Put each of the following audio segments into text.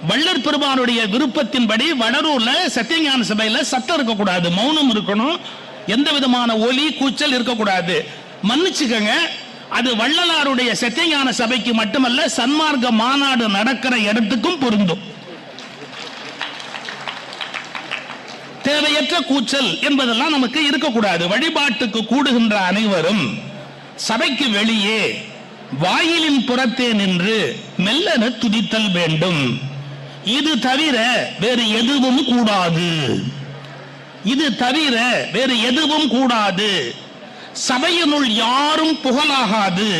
வள்ளற் பெருமானுடைய விருப்பத்தின்படி வடலூர்ல சத்தியஞான சபையில சத்தம் இருக்கக்கூடாது, மௌனம் இருக்கணும், எந்த விதமான ஒலி கூச்சல் இருக்கக்கூடாது. மன்னிச்சுக்கங்க, அது வள்ளலாருடைய சத்தியஞான சபைக்கு மட்டுமல்ல, சன்மார்க்க மாநாடு நடக்கிற இடத்துக்கும் பொருந்தும். தேவையற்ற கூச்சல் என்பதெல்லாம் நமக்கு இருக்கக்கூடாது. வழிபாட்டுக்கு கூடுகின்ற அனைவரும் சபைக்கு வெளியே வாயிலின் புறத்தே நின்று மெல்லன துதித்தல் வேண்டும். இது தவிர வேறு எதுவும் கூடாது. இது தவிர வேறு எதுவும் கூடாது. சபையினுள் யாரும் புகழாகாது.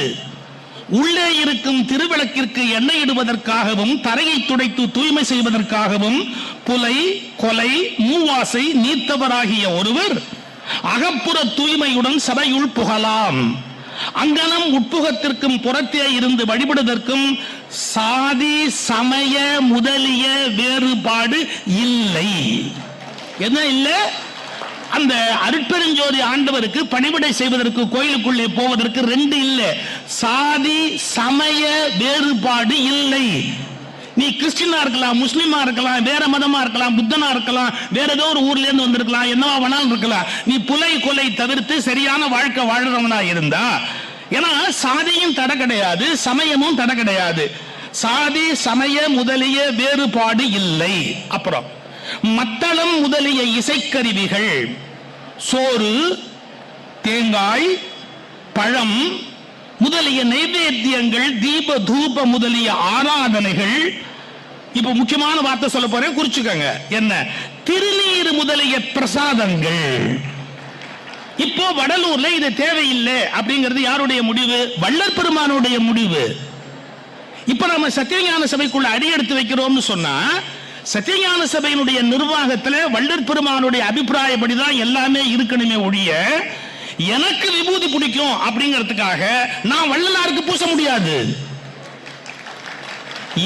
உள்ளே இருக்கும் திருவிளக்கிற்கு எண்ணெய் இடுவதற்காகவும் தரையை துடைத்து தூய்மை செய்வதற்காகவும் புலை கொலை மூவாசை நீத்தவராகிய ஒருவர் அகப்புற தூய்மையுடன் சபையுள் புகலாம். அங்கனம் உட்புகத்திற்கும் புறத்தே இருந்து வழிபடுவதற்கும் சாதி சமய முதலிய வேறுபாடு இல்லை. என்ன இல்லை? அந்த அருட்பெருஞ்சோதி ஆண்டவருக்கு பணிவிடை செய்வதற்கு கோயிலுக்குள்ளே போவதற்கு ரெண்டு இல்லை, சாதி சமய வேறுபாடு இல்லை. நீ கிறிஸ்டினா இருக்கலாம், முஸ்லிமா இருக்கலாம், வேற மதமா இருக்கலாம், புத்தனா இருக்கலாம், வேற ஏதோ ஒரு ஊர்ல இருந்து வந்திருக்கலாம், என்னவா வேணாலும் இருக்கலாம். நீ புலை கொலை தவிர்த்து சரியான வாழ்க்கை வாழ்றவனா இருந்தா, ஏன்னா சாதியும் தடை கிடையாது, சமயமும் தடை கிடையாது. சாதி சமய முதலிய வேறுபாடு இல்லை. அப்புறம் மத்தளம் முதலிய இசைக்கருவிகள், சோறு தேங்காய் பழம் முதலிய நைவேத்தியங்கள், தீப தூப முதலிய ஆராதனைகள். இப்ப முக்கியமான வார்த்தை சொல்ல போறேன், குறிச்சுக்கங்க. என்ன? திருநீர் முதலிய பிரசாதங்கள். இப்போ வடலூர்ல இது தேவையில்லை அப்படிங்கிறது யாருடைய முடிவு? வள்ளற் பெருமானுடைய முடிவு. இப்ப நம்ம சத்தியஞான சபைக்குள்ள அடி எடுத்து வைக்கிறோம்னு சொன்னா, சத்தியஞான சபையினுடைய நிர்வாகத்தில் வள்ளற் பெருமானுடைய அபிப்பிராயப்படிதான் எல்லாமே இருக்கணுமே ஒழிய, எனக்கு விபூதி பிடிக்கும் அப்படிங்கிறதுக்காக நான் வள்ளலாருக்கு பூச முடியாது.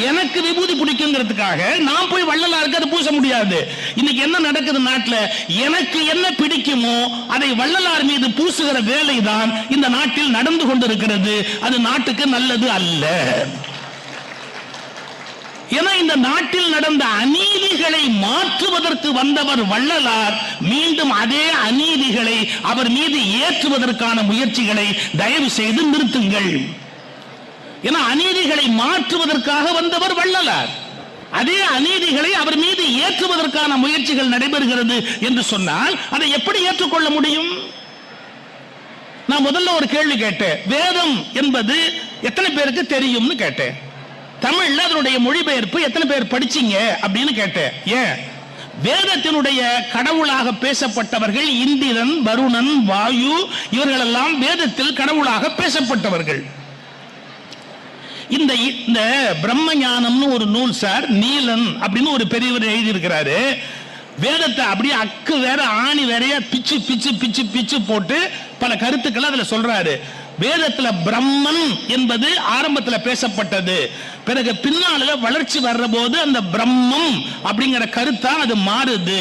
எனக்கு விபூதி பிடிக்குங்கிறதுக்காக நான் போய் வள்ளலாருக்கு அதை பூச முடியாது. இன்னைக்கு என்ன நடக்குது நாட்டில்? எனக்கு என்ன பிடிக்குமோ அதை வள்ளலார் மீது பூசுகிற வேலைதான் இந்த நாட்டில் நடந்து கொண்டிருக்கிறது. அது நாட்டுக்கு நல்லது அல்ல. ஏன்னா இந்த நாட்டில் நடந்த அநீதிகளை மாற்றுவதற்கு வந்தவர் வள்ளலார். மீண்டும் அதே அநீதிகளை அவர் மீது ஏற்றுவதற்கான முயற்சிகளை தயவு செய்து நிறுத்துங்கள். ஏன்னா அநீதிகளை மாற்றுவதற்காக வந்தவர் வள்ளலார். அதே அநீதிகளை அவர் மீது ஏற்றுவதற்கான முயற்சிகள் நடைபெறுகிறது என்று சொன்னால் அதை எப்படி ஏற்றுக்கொள்ள முடியும்? நான் முதல்ல ஒரு கேள்வி கேட்டேன், வேதம் என்பது எத்தனை பேருக்கு தெரியும்னு கேட்டேன். தமிழ்ல அதனுடைய மொழிபெயர்ப்பு எத்தனை பேர் படிச்சீங்க அப்படின்னு கேட்டேன். ஏன்? வேதத்தினுடைய கடவுளாக பேசப்பட்டவர்கள் இந்திரன், வருணன், வாயு, இவர்களெல்லாம் வேதத்தில் கடவுளாக பேசப்பட்டவர்கள். இந்த பிரம்ம ஞானம்னு ஒரு நூல் சார், நீலன் அப்படின்னு ஒரு பெரியவர் எழுதி இருக்கிறாரு. வேதத்தை அப்படியே அக்கு வேற ஆணி வேறையா பிச்சு பிச்சு பிச்சு பிச்சு போட்டு பல கருத்துக்களை அதுல சொல்றாரு. வேதத்துல பிரம்மன் என்பது ஆரம்பத்தில் பேசப்பட்டது. பிறகு பின்னால வளர்ச்சி வர்ற போது அந்த பிரம்மம் அப்படிங்கிற கருத்தா அது மாறுது.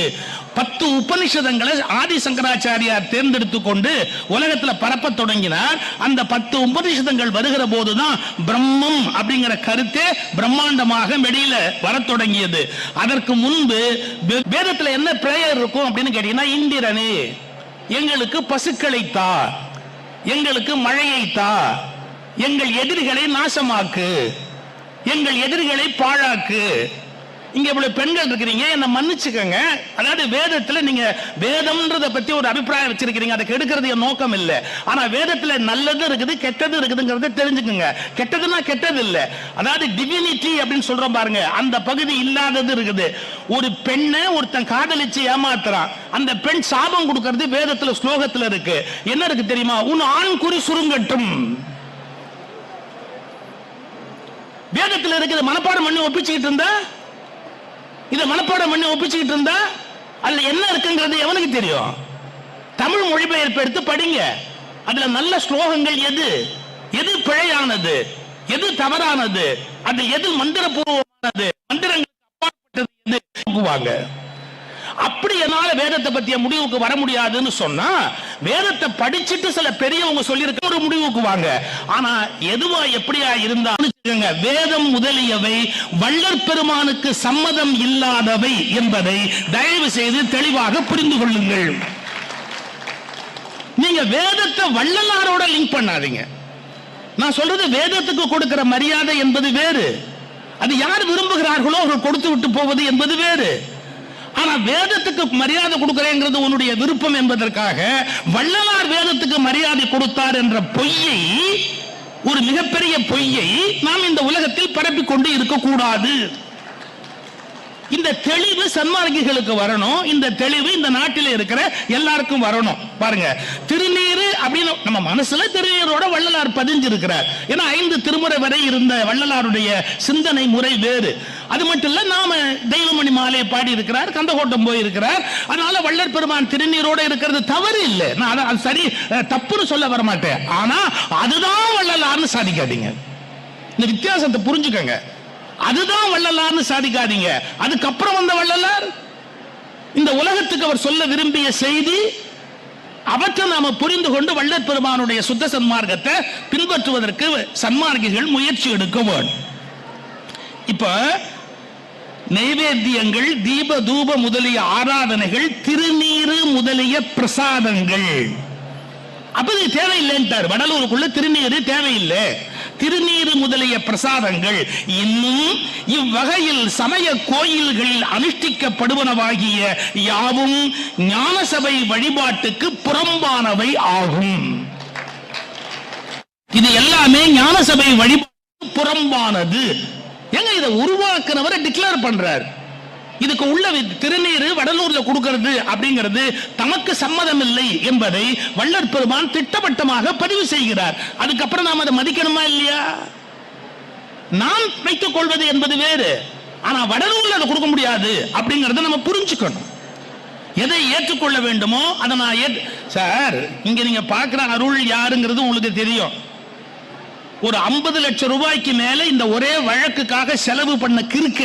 10 உபனிஷதங்களை ஆதி சங்கராச்சாரியார் தேர்ந்தெடுத்து கொண்டு உலகத்தில் பரப்ப தொடங்கினார். அந்த 10 உபனிஷதங்கள் வருகிற போதுதான் பிரம்மம் அப்படிங்கிற கருத்தே பிரம்மாண்டமாக வெளியில வர தொடங்கியது. அதற்கு முன்பு வேதத்தில் என்ன பிரேயர் இருக்கும் அப்படின்னு கேட்டீங்கன்னா, இந்திரனே எங்களுக்கு பசுக்களை தா, எங்களுக்கு மழையை தா, எங்கள் எதிரிகளை நாசமாக்கு, எங்கள் எதிரிகளை பாழாக்கு. இங்க இவ்வளவு பெண்கள் இருக்கிறீங்க, என்ன மன்னிச்சுக்கங்க. அதாவது வேதத்துல நீங்க வேதம்ன்றத பத்தி ஒரு அபிப்பிராயம் வச்சிருக்கீங்க, அதை கெடுக்கிறது என் நோக்கம் இல்லை. ஆனா வேதத்துல நல்லது இருக்குது, கெட்டது இருக்குதுங்கிறத தெரிஞ்சுக்கங்க. கெட்டதுன்னா கெட்டது இல்ல, அதாவது டிவினிட்டி அப்படின்னு சொல்றோம் பாருங்க, அந்த பகுதி இல்லாதது இருக்குது. ஒரு பெண்ணை ஒருத்தன் காதலிச்சு ஏமாத்துறான், அந்த பெண் சாபம் கொடுக்கிறது வேதத்துல ஸ்லோகத்துல இருக்கு. என்ன இருக்கு தெரியுமா? உன் ஆண் குறி சுருங்கட்டும். வேதத்துல இருக்குது. மனப்பாடம் பண்ணி ஒப்பிச்சுக்கிட்டு இருந்தா, இதை மனப்பாடம் பண்ணி ஒப்பிச்சுக்கிட்டு இருந்தா அதுல என்ன இருக்குங்கிறது எவனுக்கு தெரியும்? தமிழ் மொழிபெயர்ப்பு எடுத்து படிங்க. அதுல நல்ல ஸ்லோகங்கள் எது, எது பிழையானது, எது தவறானது, அது எது மந்திரபூர்வமானது, மந்திரங்களுக்கு அப்பாற்பட்டது எது. அப்படி என்னால வேதத்தை பத்திய முடிவுக்கு வர முடியாதுன்னு சொன்னா, வேதத்தை படிச்சுட்டு சில பெரியவங்க சொல்லியிருக்க ஒரு முடிவுக்கு வாங்க. ஆனா எதுவா எப்படியா இருந்தாலும் வேதம் முதலியவை வள்ளற் பெருமானுக்கு சம்மதம் இல்லாதவை என்பதை தயவு செய்து தெளிவாக புரிந்து கொள்ளுங்கள். நீங்க வேதத்தை வள்ளலாரோட லிங்க் பண்ணாதீங்க. நான் சொல்றது வேதத்துக்கு கொடுக்கிற மரியாதை என்பது வேறு, அது யார் விரும்புகிறார்களோ அவர்கள் கொடுத்து விட்டு போவது என்பது வேறு. ஆனா வேதத்துக்கு மரியாதை கொடுக்கிறேங்கிறது உன்னுடைய விருப்பம் என்பதற்காக வள்ளலார் வேதத்துக்கு மரியாதை கொடுத்தார் என்ற பொய்யை, ஒரு மிகப்பெரிய பொய்யை நாம் இந்த உலகத்தில் பரப்பிக் கொண்டு இருக்கக்கூடாது. இந்த தெளிவு சன்மார்க்கிகளுக்கு வரணும். இந்த தெளிவு இந்த நாட்டில் இருக்கிற எல்லாருக்கும் வரணும். பாருங்க, திருநீரு அப்படின்னு நம்ம மனசுல திருநீரோட வள்ளலார் பதிஞ்சிருக்கிறார். ஏன்னா 5 திருமுறை வரை இருந்த வள்ளலாருடைய சிந்தனை முறை வேறு. அது மட்டும் இல்ல, நாம தெய்வமணி மாலையை பாடி இருக்கிறார், கந்தகோட்டம் போய் இருக்கிறார். அதனால வள்ளல் பெருமான் திருநீரோட இருக்கிறது தவறு இல்லை, நான் அது சரி தப்புன்னு சொல்ல வர மாட்டேன். ஆனா அதுதான் வள்ளலார்னு சாதிக்காதீங்க. இந்த வித்தியாசத்தை புரிஞ்சுக்கங்க. அதுதான் வள்ளலார்னு சாதிக்காதீங்க. அதுக்கப்புறம் வந்த வள்ளலார் இந்த உலகத்துக்கு அவர் சொல்ல விரும்பிய செய்தி, அவற்றை நாம புரிந்து கொண்டு வள்ளற் பெருமானுடைய சுத்த சன்மார்க்கத்தை பின்பற்றுவதற்கு சன்மார்க்கிகள் முயற்சி எடுக்க வேண்டும். இப்ப நைவேத்தியங்கள், தீப தூப முதலிய ஆராதனைகள், திருநீரு முதலிய பிரசாதங்கள், அப்ப இது தேவையில்லைன்றார். வடலூருக்குள்ள திருநீரு தேவையில்லை. திருநீரு முதலிய பிரசாதங்கள் இன்னும் இவ்வகையில் சமய கோயில்களில் அனுஷ்டிக்கப்படுவனவாகிய யாவும் ஞான சபை வழிபாட்டுக்கு புறம்பானவை ஆகும். இது எல்லாமே ஞான சபை வழிபாட்டுக்கு புறம்பானது. எங்க இதை உருவாக்குனவரை டிக்ளேர் பண்றார். இதுக்கு உள்ள திருநீரு வடலூர்ல கொடுக்கிறது அப்படிங்கிறது தமக்கு சம்மதம் இல்லை என்பதை வள்ளற் பெருமான் திட்டவட்டமாக பதிவு செய்கிறார். அதுக்கப்புறம் நாம் அதை மதிக்கணுமா இல்லையா? நாம் வைத்துக் கொள்வது என்பது வேறு. ஆனா வடலூர்ல அதை கொடுக்க முடியாது அப்படிங்கறத நம்ம புரிஞ்சுக்கணும். எதை ஏற்றுக்கொள்ள வேண்டுமோ அதை நான் சார், இங்க நீங்க பார்க்கிற அருள் யாருங்கிறது உங்களுக்கு தெரியும். ஒரு 50 லட்சம் ரூபாய்க்கு மேல இந்த ஒரே வழக்குக்காக செலவு பண்ண கிறுக்க,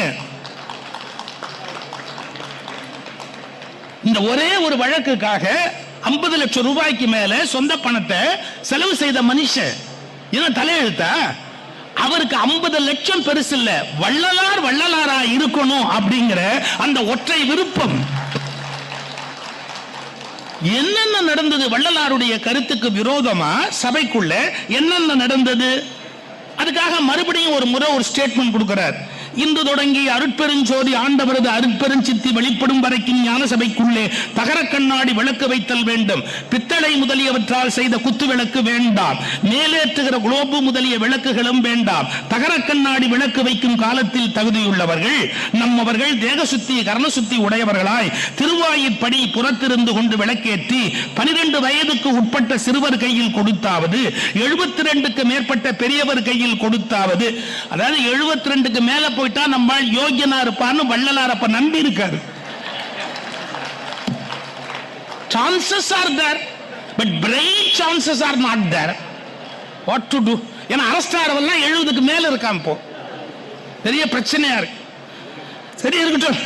இந்த ஒரே ஒரு வழக்குக்காக 50 லட்சம் ரூபாய்க்கு மேல சொந்த பணத்தை செலவு செய்த மனுஷன் என்ன தலையெழுத்தா? அவருக்கு 50 லட்சம் பெருசு இல்ல, வள்ளலார் வள்ளலாரா இருக்கணும் அப்படிங்கிற அந்த ஒற்றை விருப்பம். என்னென்ன நடந்தது வள்ளலாருடைய கருத்துக்கு விரோதமா சபைக்குள்ள என்னென்ன நடந்தது? அதுக்காக மறுபடியும் ஒரு முறை ஒரு ஸ்டேட்மெண்ட் கொடுக்கிறார். இன்று தொடங்கி அருட்பெருஞ்சோதி ஆண்டவரது அருட்பெருஞ்சித்தி வெளிப்படும் வரைக்கும் ஞான சபைக்குள்ளே தகர கண்ணாடி விளக்கு வைத்தல் வேண்டும். பித்தளை முதலியவற்றால் செய்த குத்து விளக்கு வேண்டாம். மேலேற்றுகிற குளோபு முதலிய விளக்குகளும் வேண்டாம். தகர கண்ணாடி விளக்கு வைக்கும் காலத்தில் தகுதியுள்ளவர்கள் நம்மவர்கள் தேக சுத்தி கரண சுத்தி உடையவர்களாய் திருவாயிற்படி புறத்திருந்து கொண்டு விளக்கேற்றி 12 வயதுக்கு உட்பட்ட சிறுவர் கையில் கொடுத்தாவது, 72க்கு மேற்பட்ட பெரியவர் கையில் கொடுத்தாவது, அதாவது 72க்கு மேல போயிட்டா நம்ம யோகியனா இருப்பான்னு வள்ளலார் அப்ப நம்பி இருக்காரு. Chances are there, but great chances are not there. What to do? ஏன்னா அரஸ்டாரவெல்லாம் 70க்கு மேல இருக்கான். போ பெரிய பிரச்சனையா இருக்கு. சரி இருக்கட்டும்.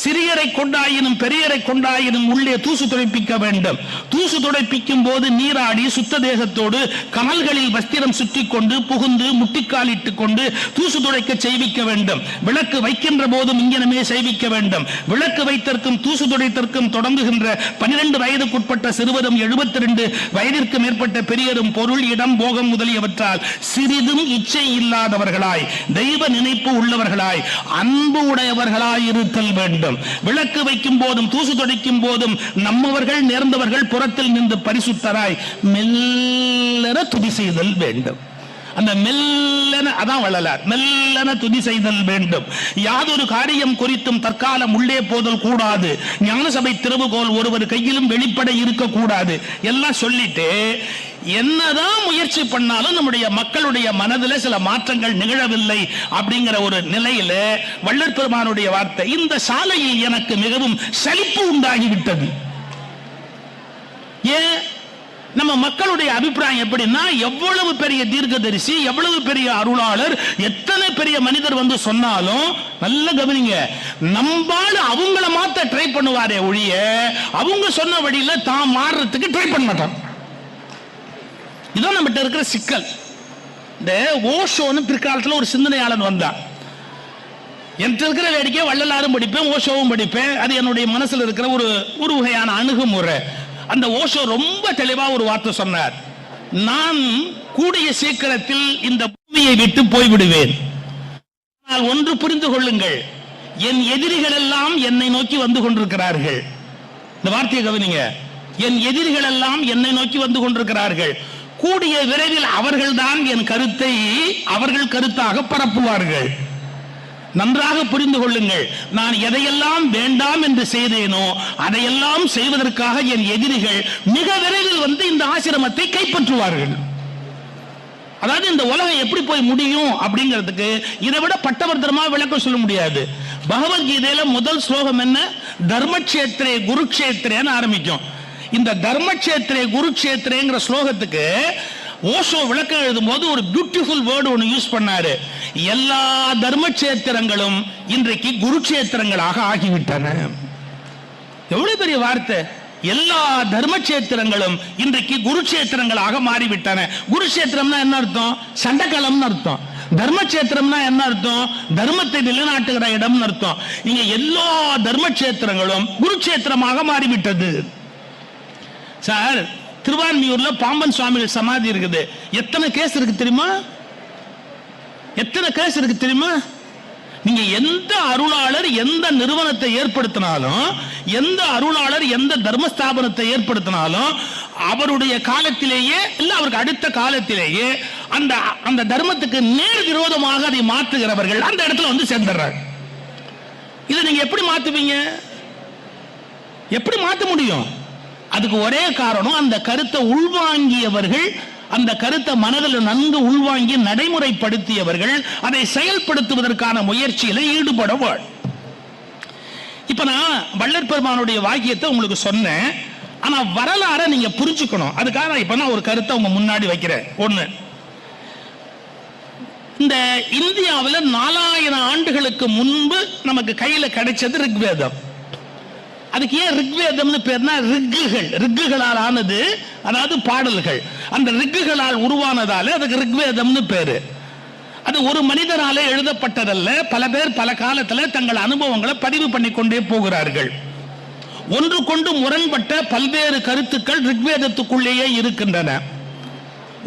சிறியரை கொண்டாயினும் பெரியரை கொண்டாயினும் உள்ளே தூசு துடைப்பிக்க வேண்டும். தூசு துடைப்பிக்கும் போது நீராடி சுத்த தேகத்தோடு கமல்களில் வஸ்திரம் சுற்றி கொண்டு புகுந்து முட்டிக்காலிட்டுக் கொண்டு தூசு துடைக்க செய்விக்க வேண்டும். விளக்கு வைக்கின்ற போதும் இங்கனமே செய்விக்க வேண்டும். விளக்கு வைத்தற்கும் தூசு துடைத்தற்கும் தொடங்குகின்ற 12 வயதுக்குட்பட்ட சிறுவரும் 72 வயதிற்கு மேற்பட்ட பெரியரும் பொருள் இடம் போகம் முதலியவற்றால் சிறிதும் இச்சை இல்லாதவர்களாய் தெய்வ நினைப்பு உள்ளவர்களாய் அன்பு உடையவர்களாய் இருத்தல் வேண்டும். விளக்கு வைக்கும் போதும் தூசு துடைக்கும் போதும் நம்மவர்கள் நேர்ந்தவர்கள் புறத்தில் நின்று பரிசுத்தராய் மெல்லன துதி செய்தல் வேண்டும். அந்த மெல்லன, அதான் வள்ளலார், மெல்லன துதி செய்தல் வேண்டும். யாதொரு காரியம் குறித்தும் தற்காலம் உள்ளே போதல் கூடாது. ஞான சபை திறவுகோல் ஒருவர் கையிலும் வெளிப்பட இருக்க கூடாது. எல்லாம் சொல்லிட்டு என்னதான் முயற்சி பண்ணாலும் நம்முடைய மக்களுடைய மனதில் சில மாற்றங்கள் நிகழவில்லை அப்படிங்கிற ஒரு நிலையில வள்ளற் பெருமானுடைய வார்த்தை, இந்த சாலையில் எனக்கு மிகவும் சலிப்பு உண்டாகிவிட்டது. ஏன் நம்ம மக்களுடைய அபிப்பிராயம் எப்படின்னா, எவ்வளவு பெரிய தீர்க்கதரிசி, எவ்வளவு பெரிய அருளாளர், எத்தனை பெரிய மனிதர் வந்து சொன்னாலும், நல்ல கவனிங்க, நம்பால அவங்கள மாத்த ட்ரை பண்ணுவாரே ஒழிய அவங்க சொன்ன வழியில தான் மாறுறதுக்கு ட்ரை பண்ண மாட்டான். இதான் நம்மகிட்ட இருக்கிற சிக்கல். இந்த ஓஷோன்னு பிற்காலத்தில் ஒரு சிந்தனையாளன் வந்தான். என்கிட்ட இருக்கிற வேடிக்கை வள்ளலாரும் படிப்பேன், ஓஷோவும் படிப்பேன். அது என்னுடைய மனசுல இருக்கிற ஒரு வகையான அணுகுமுறை. அந்த ஓஷோ ரொம்ப தெளிவா ஒரு வார்த்தை சொன்னார். நான் கூடிய சீக்கிரத்தில் இந்த பூமியை விட்டு போய்விடுவேன். ஆனால் ஒன்று புரிந்து கொள்ளுங்கள், என் எதிரிகள் எல்லாம் என்னை நோக்கி வந்து கொண்டிருக்கிறார்கள். இந்த வார்த்தையை கவனிங்க. என் எதிரிகள் எல்லாம் என்னை நோக்கி வந்து கொண்டிருக்கிறார்கள். கூடிய விரைவில் அவர்கள்தான் என் கருத்தை அவர்கள் கருத்தாக பரப்புவார்கள். நன்றாக புரிந்து கொள்ளுங்கள், நான் எதையெல்லாம் வேண்டாம் என்று செய்தேனோ அதையெல்லாம் செய்வதற்காக என் எதிரிகள் மிக விரைவில் வந்து இந்த ஆசிரமத்தை கைப்பற்றுவார்கள். அதாவது இந்த உலகம் எப்படி போய் முடியும் அப்படிங்கிறதுக்கு இதை விட பட்டவர்த்தனமா விளக்கம் சொல்ல முடியாது. பகவத்கீதையில முதல் ஸ்லோகம் என்ன? தர்மக்ஷேத்ரே குருக்ஷேத்ரேன்னு ஆரம்பிக்கும். இந்த தர்மக்ஷேத்ரே குருக்ஷேத்ரேங்கிற ஸ்லோகத்துக்கு ஓஷோ விளக்கம் எழுதும் போது ஒரு பியூட்டிஃபுல் வேர்டு ஒன்று யூஸ் பண்ணாரு. எல்லா தர்மக்ஷேத்திரங்களும் இன்றைக்கு குருக்ஷேத்திரங்களாக ஆகிவிட்டன. எவ்வளவு பெரிய வார்த்தை! எல்லா தர்மக்ஷேத்திரங்களும் இன்றைக்கு குருக்ஷேத்திரங்களாக மாறிவிட்டன. குருக்ஷேத்திரம்னா என்ன அர்த்தம்? சண்டக்களம்னு அர்த்தம். தர்மக்ஷேத்திரம்னா என்ன அர்த்தம்? தர்மத்தை நிலைநாட்டுகிற இடம்னு அர்த்தம். இங்க எல்லா தர்மக்ஷேத்திரங்களும் குருக்ஷேத்திரமாக மாறிவிட்டது. சார், திருவான்மியூர்ல பாம்பன் சுவாமிகள் சமாதி இருக்குது. எத்தனை கேஸ் இருக்கு தெரியுமா? எத்தனை கேஸ் இருக்கு தெரியுமா? நீங்க எந்த அருளாளர் எந்த நிறுவனத்தை ஏற்படுத்தினாலும், எந்த அருளாளர் எந்த தர்மஸ்தாபனத்தை ஏற்படுத்தினாலும், அவருடைய காலத்திலேயே இல்ல அவருக்கு அடுத்த காலத்திலேயே அந்த தர்மத்துக்கு நேர் விரோதமாக அதை மாற்றுகிறவர்கள் அந்த இடத்துல வந்து சேர்ந்துடுறாங்க. இதை நீங்க எப்படி மாத்துவீங்க? எப்படி மாற்ற முடியும்? அதுக்கு ஒரே காரணம், அந்த கருத்தை உள்வாங்கியவர்கள், அந்த கருத்தை மனதில் நன்கு உள்வாங்கி நடைமுறைப்படுத்தியவர்கள் அதை செயல்படுத்துவதற்கான முயற்சியில ஈடுபட. இப்ப நான் வள்ளற் பெருமானுடைய வாக்கியத்தை உங்களுக்கு சொன்னேன். ஆனா வரலாறை நீங்க புரிஞ்சுக்கணும். அதுக்காக இப்ப நான் ஒரு கருத்தை உங்க முன்னாடி வைக்கிறேன். ஒண்ணு, இந்த இந்தியாவில் 4000 ஆண்டுகளுக்கு முன்பு நமக்கு கையில கிடைச்சது ரிக்வேதம். அதுக்கு ஏன் ரிக்வேதம்னு பேர்னா, ரிக்குகளால் ஆனது, அதாவது பாடல்கள். அந்த ரிக்குகளால் உருவானதால அதுக்கு ரிக்வேதம்னு பேரு. அது ஒரு மனிதராலே எழுதப்பட்டதல்ல. பல பேர் பல காலத்தில் தங்கள் அனுபவங்களை பதிவு பண்ணி கொண்டே போகிறார்கள். ஒன்று கொண்டு முரண்பட்ட பல்வேறு கருத்துக்கள் ரிக்வேதத்துக்குள்ளேயே இருக்கின்றன.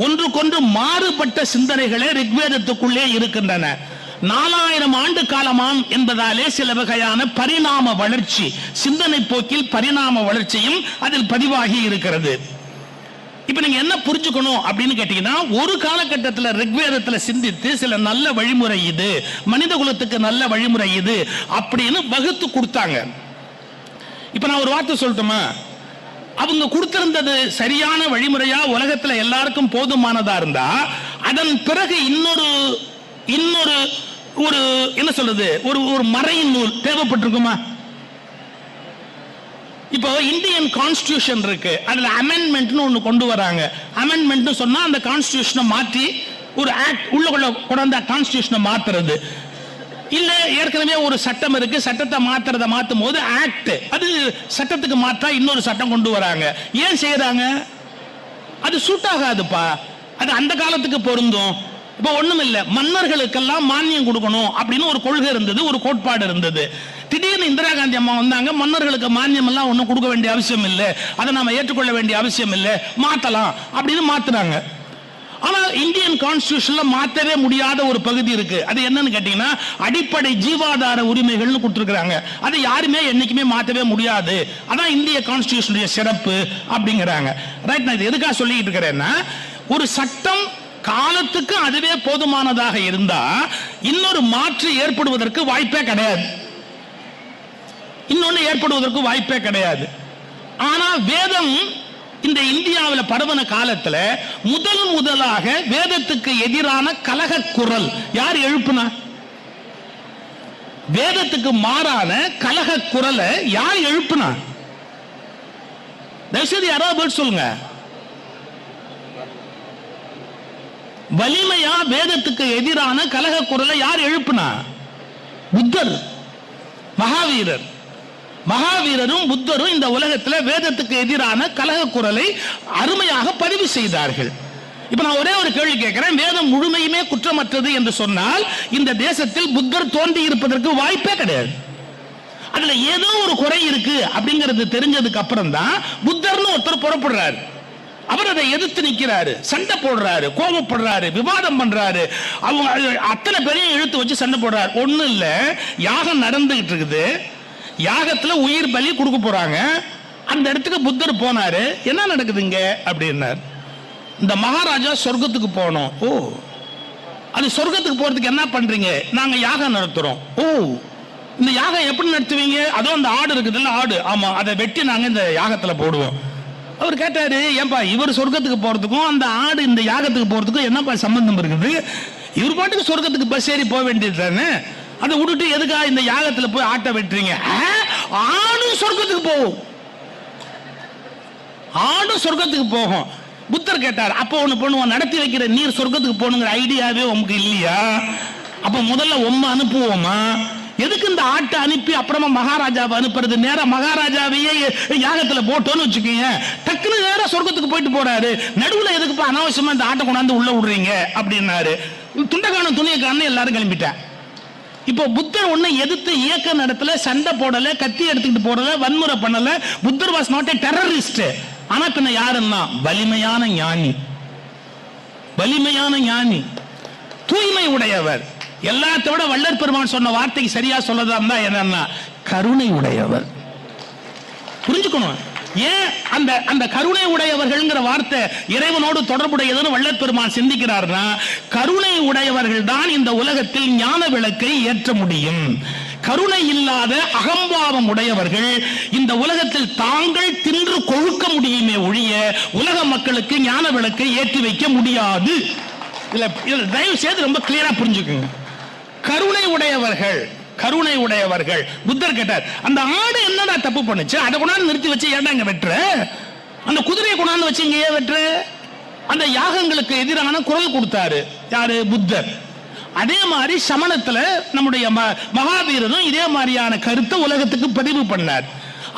ஒன்று கொண்டு மாறுபட்ட சிந்தனைகளே ரிக்வேதத்துக்குள்ளே இருக்கின்றன. 4000 ஆண்டு காலமாம் என்பதாலே சில வகையான பரிணாம வளர்ச்சி, சிந்தனை போக்கில் பரிணாம வளர்ச்சியும் அதில் பதிவாகி இருக்கிறது. இப்ப நீங்க என்ன புரிஞ்சுக்கணும் அப்படின்னு கேட்டீங்கன்னா, ஒரு காலகட்டத்தில் ரிக்வேதத்தில் சிந்தித்து சில நல்ல வழிமுறை இது, மனித குலத்துக்கு நல்ல வழிமுறை இது அப்படின்னு வகுத்து கொடுத்தாங்க. இப்ப நான் ஒரு வார்த்தை சொல்லட்டுமா? அவங்க கொடுத்திருந்தது சரியான வழிமுறையா, உலகத்தில் எல்லாருக்கும் போதுமானதா இருந்தா, அதன் பிறகு இன்னொரு ஒரு என்ன சொல்றது, ஒரு மறையின் நூல் தேவைப்பட்டிருக்குமா? இப்போ இந்தியன் கான்ஸ்டிடியூஷன் இருக்கு, அதுல அமெண்ட்மெண்ட்னு ஒன்னு கொண்டு வராங்க. அமெண்ட்மெண்ட் சொன்னா அந்த கான்ஸ்டிடியூஷனை மாற்றி ஒரு ஆக்ட் உள்ள கொண்டு கான்ஸ்டிடியூஷனை மாத்துறது. இல்ல ஏற்கனவே ஒரு சட்டம் இருக்கு, சட்டத்தை மாத்தும் போது ஆக்ட், அது சட்டத்துக்கு மாற்றா இன்னொரு சட்டம் கொண்டு வராங்க. ஏன் செய்யறாங்க? அது சூட் ஆகாதுப்பா, அது அந்த காலத்துக்கு பொருந்தும். இப்ப ஒண்ணும் இல்ல, மன்னர்களுக்கெல்லாம் மானியம் கொடுக்கணும் அப்படின்னு ஒரு கொள்கை இருந்தது, ஒரு கோட்பாடு இருந்தது. திடீர்னு இந்திரா காந்தி அம்மா வந்தாங்க, மன்னர்களுக்கு மானியம் எல்லாம் ஒன்றும் கொடுக்க வேண்டிய அவசியம் இல்லை, அதை நாம ஏற்றுக்கொள்ள வேண்டிய அவசியம் இல்லை, மாத்தலாம் அப்படின்னு மாத்துறாங்க. ஆனா இந்தியன் கான்ஸ்டிடியூஷன்ல மாத்தவே முடியாத ஒரு பகுதி இருக்கு. அது என்னன்னு கேட்டீங்கன்னா, அடிப்படை ஜீவாதார உரிமைகள்னு கொடுத்திருக்காங்க. அதை யாருமே என்னைக்குமே மாத்தவே முடியாது, அதான் இந்திய கான்ஸ்டிடியூஷனுடைய சிறப்பு அப்படிங்கிறாங்க. ரைட், நான் இது எதுக்காக சொல்லிட்டு இருக்கிறேன்னா, ஒரு சட்டம் காலத்துக்கு அதுவே போதுமானதாக இருந்தா இன்னொரு மாற்று ஏற்படுவதற்கு வாய்ப்பே கிடையாது. இன்னொன்னு ஏற்படுவதற்கு வாய்ப்பே கிடையாது. ஆனா வேதம் இந்த இந்தியாவில் பரவன காலத்துல முதலாக வேதத்துக்கு எதிரான கலக குரல் யார் எழுப்புனா? வேதத்துக்கு மாறான கலக குரலை யார் எழுப்புனா? தயவுசெய்து யாராவது சொல்லுங்க. வலிமையா வேதத்துக்கு எதிரான கலக குரலை யார் எழுப்புனா? புத்தர், மகாவீரர். மகாவீரரும் புத்தரும் இந்த உலகத்தில் வேதத்துக்கு எதிரான கலக குரலை அருமையாக பதிவு செய்தார்கள். இப்ப நான் ஒரே ஒரு கேள்வி கேட்கிறேன், வேதம் முழுமையுமே குற்றமற்றது என்று சொன்னால் இந்த தேசத்தில் புத்தர் தோன்றி இருப்பதற்கு வாய்ப்பே கிடையாது. அதுல ஏதோ ஒரு குறை இருக்கு அப்படிங்கிறது தெரிஞ்சதுக்கு அப்புறம் தான் புத்தர்னு ஒருத்தர் புறப்படுறாரு. அவர் அதை எதிர்த்து நிற்கிறாரு, சண்டை போடுறாரு, கோபப்படுறாரு, விவாதம் பண்றாரு. அவங்க அத்தனை பேரையும் இழுத்து வச்சு சண்டை போடுறாரு. ஒண்ணும் இல்ல, யாகம் நடந்துகிட்டு இருக்குது, யாகத்துல உயிர் பலி கொடுக்க போறாங்க. அந்த இடத்துக்கு புத்தர் போனாரு. என்ன நடக்குதுங்க அப்படின்னாரு. இந்த மகாராஜா சொர்க்கத்துக்கு போனோம். ஓ, அது சொர்க்கத்துக்கு போறதுக்கு என்ன பண்றீங்க? நாங்க யாகம் நடத்துறோம். ஓ, இந்த யாகம் எப்படி நடத்துவீங்க? அதோ அந்த ஆடு இருக்குதுல்ல, ஆடு. ஆமா, அதை வெட்டி நாங்க இந்த யாகத்துல போடுவோம். அவர் கேட்டாரு, ஏன்பா இவர் சொர்க்கத்துக்கு போறதுக்கும் அந்த ஆடு இந்த யாகத்துக்கு போறதுக்கும் என்னப்பா சம்பந்தம் இருக்குது? இவர் பாட்டுக்கு சொர்க்கத்துக்கு பஸ் ஏறி போக வேண்டியது தானே, அதை விட்டுட்டு எதுக்கா இந்த யாகத்துல போய் ஆட்டை வெட்டுறீங்க? ஆடு சொர்க்கத்துக்கு போகும், ஆடு சொர்க்கத்துக்கு போகும். புத்தர் கேட்டார், அப்போ ஒண்ணு பண்ணுவோம், நடத்தி வைக்கிற நீர் சொர்க்கத்துக்கு போகணுங்கிற ஐடியாவே உங்களுக்கு இல்லையா? அப்ப முதல்ல அனுப்புவோமா? எதுக்கு இந்த ஆட்டை அனுப்பி அப்புறமா மகாராஜாவை அனுப்புறது? நேரம் மகாராஜாவையே யாகத்துல போட்டோன்னு வச்சுக்கீங்க, டக்குனு நேரம் சொர்க்கத்துக்கு போயிட்டு போறாரு. நடுவுல எதுக்கு அனாவசியமா இந்த ஆட்டை கொண்டாந்து உள்ள விடுறீங்க அப்படின்னாரு. துண்டக்கான துணியை காண எல்லாரும் கிளம்பிட்டேன். இப்போ புத்தர் ஒண்ணு எதிர்த்து இயக்க நடத்தல, சண்டை போடல, கத்தி எடுத்துக்கிட்டு போடல, வன்முறை பண்ணல. புத்தர் வாஸ் நாட் ஏ டெரரிஸ்ட். ஆனா பின்ன யாருன்னா வலிமையான ஞானி, வலிமையான ஞானி, தூய்மை உடையவர். எல்லாத்தை விட வள்ளற் பெருமான் சொன்ன வார்த்தைக்கு சரியா சொல்லதா இருந்தா என்னன்னா கருணை உடையவர். புரிஞ்சுக்கணும். ஏன் அந்த அந்த கருணை உடையவர்கள்ங்கிற வார்த்தை இறைவனோடு தொடர்புடையதுன்னு வள்ளற் பெருமான் சிந்திக்கிறார்னா, கருணை உடையவர்கள் தான் இந்த உலகத்தில் ஞான விளக்கை ஏற்ற முடியும். கருணை இல்லாத அகம்பாவம் உடையவர்கள் இந்த உலகத்தில் தாங்கள் தின்று கொழுக்க முடியுமே ஒழிய உலக மக்களுக்கு ஞான விளக்கை ஏற்றி வைக்க முடியாது. தயவு செய்து ரொம்ப கிளியரா புரிஞ்சுக்குங்க. கருணை உடையவர்கள், கருணை உடையவர்கள். புத்தர் கேட்டார், அந்த ஆடு என்னடா தப்பு பண்ணுச்சு? அதை கொண்டாந்து நிறுத்தி வச்சு ஏன்டா இங்க வெட்டுற? அந்த குதிரையை கொண்டாந்து வச்சு இங்க ஏன் வெட்டுற? அந்த யாகங்களுக்கு எதிரான குரல் கொடுத்தாரு யாரு? புத்தர். அதே மாதிரி சமணத்துல நம்முடைய மகாவீரரும் இதே மாதிரியான கருத்தை உலகத்துக்கு பதிவு பண்ணார்.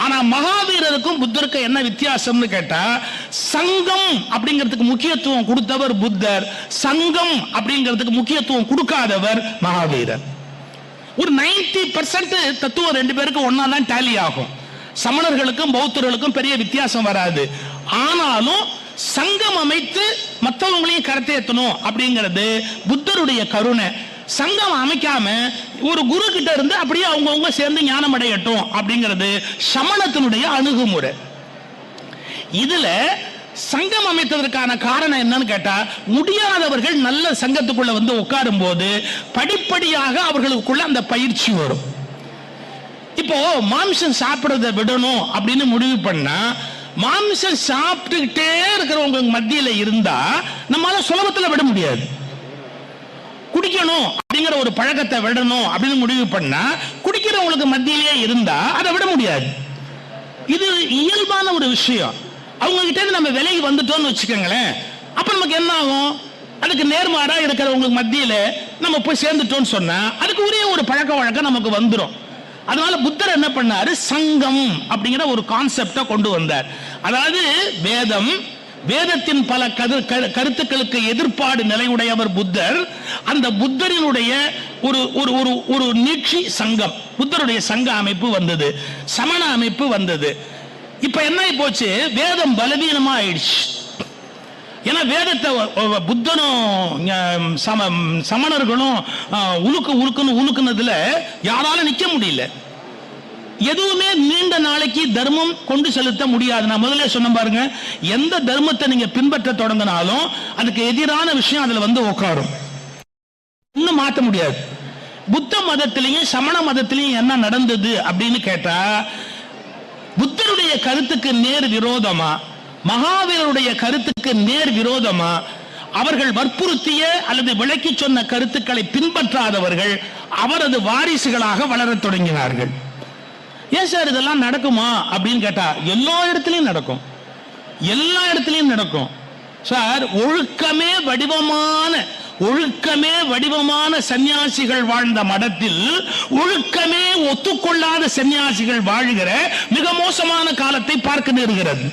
ஆனா மகாவீரருக்கும் புத்தருக்கும் என்ன வித்தியாசம்னு கேட்டா, சங்கம் அப்படிங்கிறதுக்கு முக்கியத்துவம் கொடுத்தவர் புத்தர், சங்கம் அப்படிங்கிறதுக்கு முக்கியத்துவம் கொடுக்காதவர் மகாவீரர். ஒரு 90% தத்துவம் ரெண்டு பேருக்கும் ஒன்னா தான் டேலி ஆகும். சமணர்களுக்கும் பௌத்தர்களுக்கும் பெரிய வித்தியாசம் வராது. ஆனாலும் சங்கம் அமைத்து மற்றவங்களையும் கருத்தேற்றணும் அப்படிங்கிறது புத்தருடைய கருணை. சங்கம் அமைக்காம ஒரு குரு கிட்ட இருந்து அப்படியே அவங்கவுங்க சேர்ந்து ஞானம் அடையட்டும் அப்படிங்கிறது சமணத்தினுடைய அணுகுமுறை. இதுல சங்கம் அமைத்ததற்கான காரணம் என்னன்னு கேட்டா, முடியாதவர்கள் நல்ல சங்கத்துக்குள்ள வந்து உட்காரும் போது படிப்படியாக அவர்களுக்குள்ள அந்த பயிற்சி வரும். இப்போ மாம்சம் சாப்பிடுறத விடணும் அப்படின்னு முடிவு பண்ணா, மாம்சம் சாப்பிட்டுக்கிட்டே இருக்கிறவங்க மத்தியில இருந்தா நம்மளால சுலபத்துல விட முடியாது. குடிக்கணும் அப்படிங்கிற ஒரு பழக்கத்தை விடணும் அப்படின்னு முடிவு பண்ணா, குடிக்கிறவங்களுக்கு மத்தியிலே இருந்தா அதை விட முடியாது. இது இயல்பான ஒரு விஷயம். அவங்க கிட்ட இருந்து நம்ம விலகி வந்துட்டோம்னு வச்சுக்கோங்களேன், அப்ப நமக்கு என்ன ஆகும்? அதுக்கு நேர்மாறா இருக்கிறவங்களுக்கு மத்தியில நம்ம போய் சேர்ந்துட்டோம்னு சொன்னா அதுக்கு ஒரே ஒரு பழக்க வழக்கம் நமக்கு வந்துடும். அதனால புத்தர் என்ன பண்ணாரு? சங்கம் அப்படிங்கிற ஒரு கான்செப்டை கொண்டு வந்தார். அதாவது வேதம், வேதத்தின் பல கருத்துக்களுக்கு எதிர்ப்பாடு நிலையுடையவர் புத்தர். அந்த புத்தரினுடைய ஒரு ஒரு ஒரு ஒரு நீட்சி சங்கம், புத்தருடைய சங்க அமைப்பு வந்தது, சமண அமைப்பு வந்தது. இப்ப என்ன போச்சு? வேதம் பலவீனமா ஆயிடுச்சு. ஏன்னா வேதத்தை புத்தனும் சமணர்களும் உழுக்குனதுல யாரால நிக்க முடியல. எதுவுமே நீண்ட நாளைக்கு தர்மம் கொண்டு செலுத்த முடியாது. நான் முதல்ல சொன்ன பாருங்க, எந்த தர்மத்தை நீங்க பின்பற்ற தொடங்கினாலும் அதுக்கு எதிரான விஷயம் அதுல வந்து உட்காரும், இன்னும் மாற்ற முடியாது. புத்த மதத்திலையும் சமண மதத்திலையும் என்ன நடந்தது அப்படின்னு கேட்டா, புத்தருடைய கருத்துக்கு நேர் விரோதமா, மகாவீரருடைய கருத்துக்கு நேர் விரோதமா அவர்கள் வற்புறுத்திய அல்லது விளக்கி சொன்ன கருத்துக்களை பின்பற்றாதவர்கள் அவரது வாரிசுகளாக வளரத் தொடங்கினார்கள். ஏன் சார் இதெல்லாம் நடக்குமா அப்படின்னு கேட்டா, எல்லா இடத்திலையும் நடக்கும், எல்லா இடத்திலையும் நடக்கும். சார், ஒழுக்கமே வடிவமான சன்னியாசிகள் வாழ்ந்த மடத்தில் ஒழுக்கமே ஒத்துக்கொள்ளாத சன்னியாசிகள் வாழ்கிற மிக மோசமான காலத்தை பார்க்க நேருகிறது.